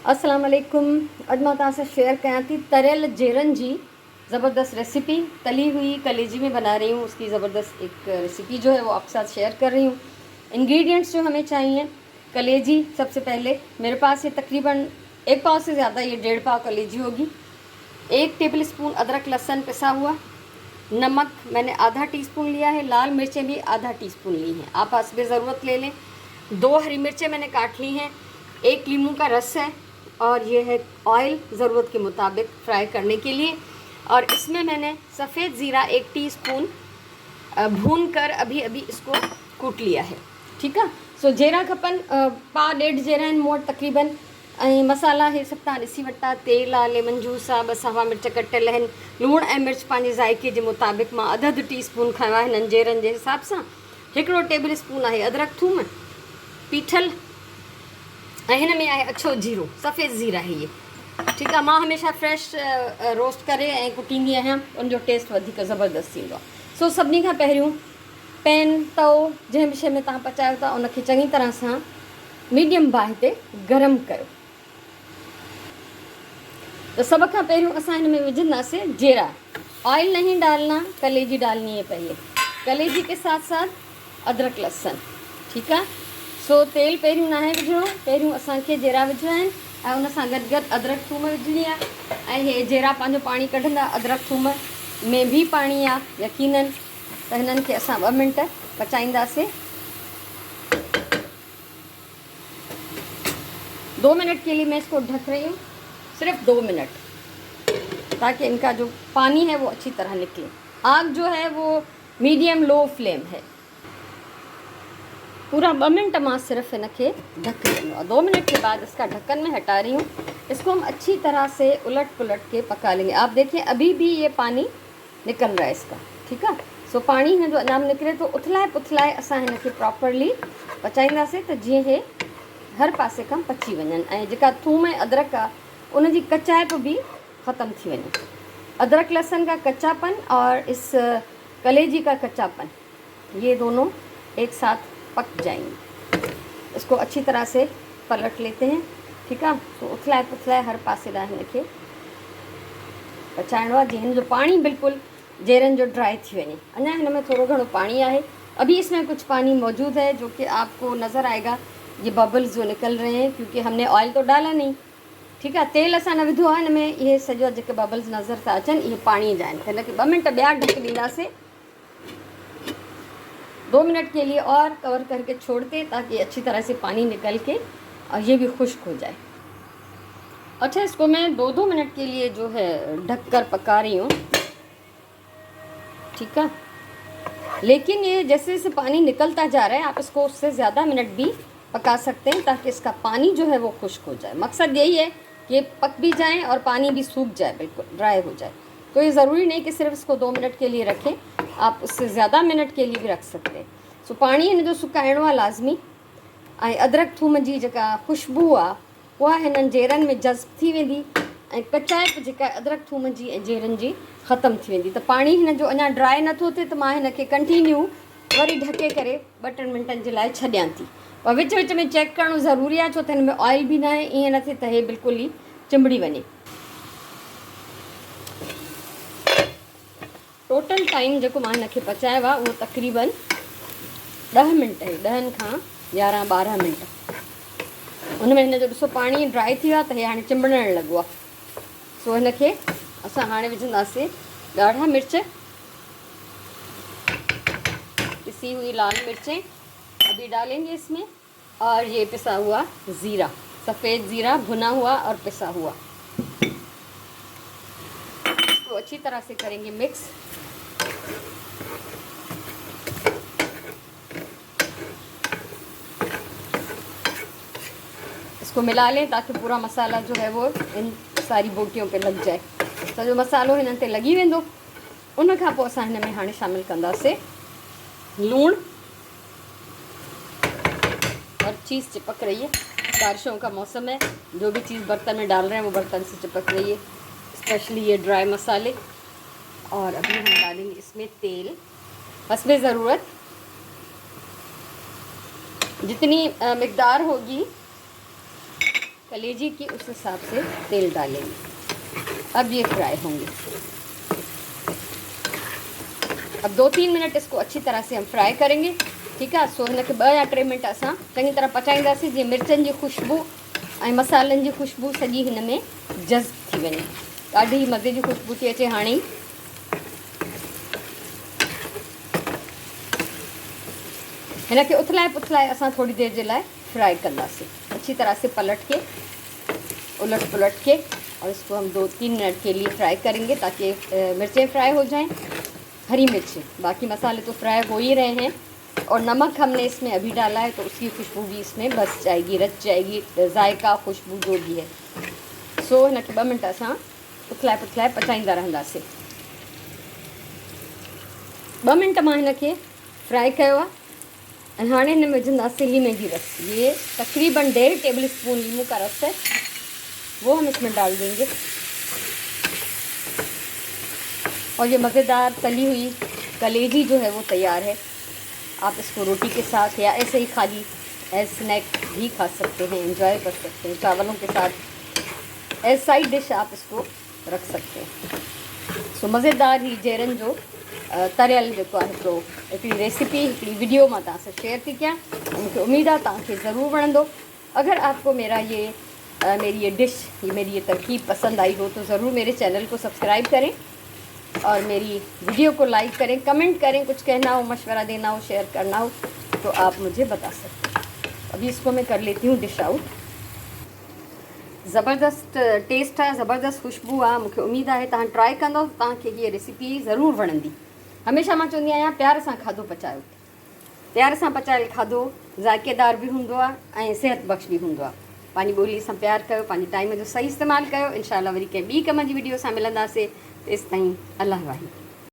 अस्सलाम वालेकुम। अॼु मां तव्हां सां शेयर कयां थी तरियल जेरनि जी ज़बरदस्त रेसिपी। तली हुई कलेजी में बना रही हूँ, उसकी ज़बरदस्त एक रेसिपी जो है वो आपके साथ शेयर कर रही हूँ। इंग्रेडिएंट्स जो हमें चाहिए, कलेजी सबसे पहले मेरे पास ये तकरीबन 1 पाव से ज़्यादा, ये 1.5 पाव कलेजी होगी। 1 टेबल स्पून अदरक लहसुन पिसा हुआ, नमक मैंने आधा टीस्पून लिया है, लाल मिर्चें भी आधा टीस्पून ली हैं, आप हस्बे ज़रूरत ले लें। 2 हरी मिर्चें मैंने काट ली हैं, 1 नींबू का रस है, और ये है ऑयल ज़रूरत के मुताबिक फ्राई करने के लिए। और इसमें मैंने सफ़ेद ज़ीरा 1 टीस्पून भून कर अभी अभी इसको कूट लिया है। ठीक है। सो जेरा खपन पा 1.5 जेरा आहिनि मूं वटि तक़रीबन। ऐं मसाला हे सभु तव्हां ॾिसी वरिता, तेल आहे, लेमन जूस आहे, 2 सावा मिर्च कटियल आहिनि, लूणु ऐं मिर्च पंहिंजे ज़ाइक़े जे मुताबिक़ मां अधु टीस्पून खयों आहे हिननि जेरनि जे हिसाब सां। 1 टेबल स्पून आहे अदरक थूम पीठल, ऐं हिन में आहे अछो जीरो, सफ़ेद ज़ीरा आहे ये। ठीकु आहे। मां हमेशह फ्रेश रोस्ट करे ऐं कुटींदी आहियां, उनजो टेस्ट वधीक ज़बरदस्त थींदो आहे। सो सभिनी खां पहिरियों पैन तओ जंहिं बि शइ में तव्हां पचायो था उनखे चङी तरह सां मीडियम बाहि ते गरम कयो। तो सब खां पहिरियों असां हिन में विझंदासीं जीरा। ऑयल नहीं डालना, कलेजी डालनी है पहले, कलेजी के साथ साथ अदरक लहसुन। ठीक है। सो तेल पहिरियों ना है विझणो, पहिरियों असांखे जीरा विझणा आहिनि ऐं उन सां गॾु गॾु अदरक थूम विझणी आहे। ऐं हे जीरा पंहिंजो पाणी कढंदा, अदरक थूम में भी पाणी आहे यकीनन। त हिननि खे असां 2 मिंट पचाईंदासीं। 2 मिनट के लिए मैं इसको ढक रही हूँ, सिर्फ 2 मिनट, ताकि इनका जो पानी है वो अच्छी तरह निकले। आग जो है वो मीडियम लो फ्लेम है। पूरा 2 मिनट मां सिर्फ इनके ढक देना और 2 मिनट के बाद इसका ढक्कन में हटा रही हूँ। इसको हम अच्छी तरह से उलट पुलट के पका लेंगे। आप देखिए अभी भी ये पानी निकल रहा है इसका। ठीक है। सो पानी में जो अनाम निकले तो उथलाए पुथलाए असां हिनखे प्रॉपरली पचाईंदासीं त जीअं हे हर पासे खां पची वञनि ऐं जेका थूम ऐं अदरक आहे उन जी कचाइप भी ख़त्म थी वञे। अदरक लहसुन का कच्चापन और इस कलेजी का कच्चापन, ये दोनों एक साथ पक जाएंगे। इसको अच्छी तरह से पलट लेते हैं। ठीक है। तो उथलाए पुथलाए हर पासे ॾांहुं हिनखे पचाइणो आहे जीअं हिन जो पाणी बिल्कुलु जेरनि जो ड्राई थी वञे। अञा हिन में थोड़ो घणो पानी आहे, अभी इसमें कुछ पानी मौजूद है जो कि आपको नज़र आएगा, ये बबल्स जो निकल रहे हैं क्योंकि हमने ऑयल तो डाला नहीं। ठीक है। तेल असां न विधो आहे हिन में, इहे सॼो जेके बबल्स नज़र था अचनि इहे पाणी जा आहिनि। हिनखे 2 मिनट ॿिया ढक ॾींदासीं, 2 मिनट के लिए और कवर करके छोड़ते ताकि अच्छी तरह से पानी निकल के और ये भी खुश्क हो जाए। अच्छा, इसको मैं 2-2 मिनट के लिए जो है ढक कर पका रही हूँ। ठीक है। लेकिन ये जैसे जैसे पानी निकलता जा रहा है आप इसको उससे ज़्यादा मिनट भी पका सकते हैं ताकि इसका पानी जो है वो खुश्क हो जाए। मकसद यही है कि पक भी जाएं और पानी भी सूख जाए, बिल्कुल ड्राई हो जाए। तो ये ज़रूरी नहीं कि सिर्फ इसको 2 मिनट के लिए रखें, आप उससे ज़्यादा मिनट के लिए भी रख सकते हैं। सो पानी हिन जो सुकाइणो आहे लाज़मी। ऐं अदरक थूम जी जेका ख़ुशबू आहे उहा हिननि जेरनि में जज़्ब थी वेंदी ऐं कचाइप जेका अदरक थूम जी ऐं जेरनि जी ख़त्म थी वेंदी। त पाणी हिन जो अञा ड्राई नथो थिए त मां हिनखे कंटिन्यू वरी ढके करे 2-3 मिंटनि जे लाइ छॾियां थी। और विच विच में चेक करणु ज़रूरी आहे छो त हिन में ऑयल बि न आहे, ईअं न थिए त हे बिल्कुलु ई चिंबड़ी वञे। टोटल टाइम जेको मां हिनखे पचायो आहे उहो तक़रीबन 10 मिंट आहे, 10 खां 11-12 मिंट। उन में हिन जो ॾिसो पाणी ड्राई थी वियो आहे त हे हाणे चिंबड़ण लॻो आहे। सो हिनखे असां हाणे विझंदासीं ॻाढ़ा मिर्च, पिसी हुई लाल मिर्चें अभी डालेंगे इसमें, और ये पिसा हुआ ज़ीरा, सफ़ेद ज़ीरा भुना हुआ और पिसा हुआ। तो अच्छी तरह से करेंगे मिक्स। इसको मिला लें ताकि पूरा मसाला जो है वो इन सारी बोटियों पे लग जाए। तो जो मसालो हिन ते लगी वेंदो, उन खां पोइ असां हिन में हाणे शामिल कंदासीं लूण। और चीज़ चिपक रही है, बारिशों का मौसम है, जो भी चीज़ बर्तन में डाल रहे हैं वो बर्तन से चिपक रही है, स्पेशली ये ड्राई मसाले। और अभी हम डालेंगे इसमें तेल हस्बे ज़रूरत। जितनी मिकदार होगी कलेजी की उस हिसाब से तेल डालेंगे। अब ये फ्राई होंगे। अब 2-3 मिनट इसको अच्छी तरह से हम फ्राई करेंगे, ठीक है। सो हिन खे 2 या 3 मिनट असां चङी तरह पचाईंदासीं, जीअं मिर्चनि जी ख़ुशबू ऐं मसालनि जी ख़ुशबू सॼी हिन में जज़्ब थी वञे। ॾाढी मज़े जी ख़ुशबू थी अचे। हाणे हिन खे उथलाए पुथलाए असां थोड़ी देर जे लाइ फ्राई कंदासीं, अच्छी तरह से पलट के, उलट पुलट के, और इसको हम 2-3 मिनट के लिए फ्राई करेंगे ताकि मिर्चें फ्राई हो जाएं, हरी मिर्चें। बाकी मसाले तो फ्राई हो ही रहे हैं और नमक हमने इसमें अभी डाला है, तो उसकी खुशबू भी इसमें बस जाएगी, रच जाएगी, जायका खुशबू जो भी है। सो हिन खे 2 मिनट असां उथलाए पुथलाए पचाईंदा रहंदासीं। 2 मिनट मां हिन खे फ्राई कयो आहे ऐं हाणे हिन में विझंदासीं लीमे जी रस। ये तकरीबन 1.5 टेबल स्पून लीमू का रस है, वो हम इसमें डाल देंगे। और ये मज़ेदार तली हुई कलेजी जो है वो तैयार है। आप इसको रोटी के साथ या ऐसे ही खाली एज स्नैक भी खा सकते हैं, एंजॉय कर सकते हैं। चावलों के साथ एज साइड डिश आप इसको रख सकते हैं। सो मज़ेदार ही जेरन जो तरियल जेको आहे हिकिड़ो हिकिड़ी रेसिपी हिकिड़ी वीडियो मां तव्हां सां शेयर थी कयां। मूंखे उम्मीद आहे तव्हांखे ज़रूरु वणंदो। अगर आपको मेरा ये मेरी ये डिश मेरी ये तरकीब पसंद आई हो तो ज़रूर मेरे चैनल को सब्सक्राइब करें और मेरी वीडियो को लाइक करें, कमेंट करें। कुछ कहना हो, मशवरा देना हो, शेयर करना हो तो आप मुझे बता सकते हैं। अभी इसको मैं कर लेती हूँ डिश आउट। ज़बरदस्त टेस्ट आहे, ज़बरदस्त ख़ुशबू आहे। मूंखे उम्मीद आहे तव्हां ट्राई कंदो, तव्हांखे हीअ रेसिपी ज़रूरु वणंदी। हमेशह मां चवंदी आहियां प्यार सां खाधो पचायो। प्यार सां पचायल खाधो ज़ाइकेदार बि हूंदो आहे ऐं सेहत बख़्श बि हूंदो आहे। पंहिंजी ॿोलीअ सां प्यार कयो, पंहिंजे टाइम जो सही इस्तेमालु कयो। इंशाअल्लाह वरी कंहिं ॿी कम जी वीडियो सां मिलंदासीं। तेसिताईं अल्लाह वाहिद।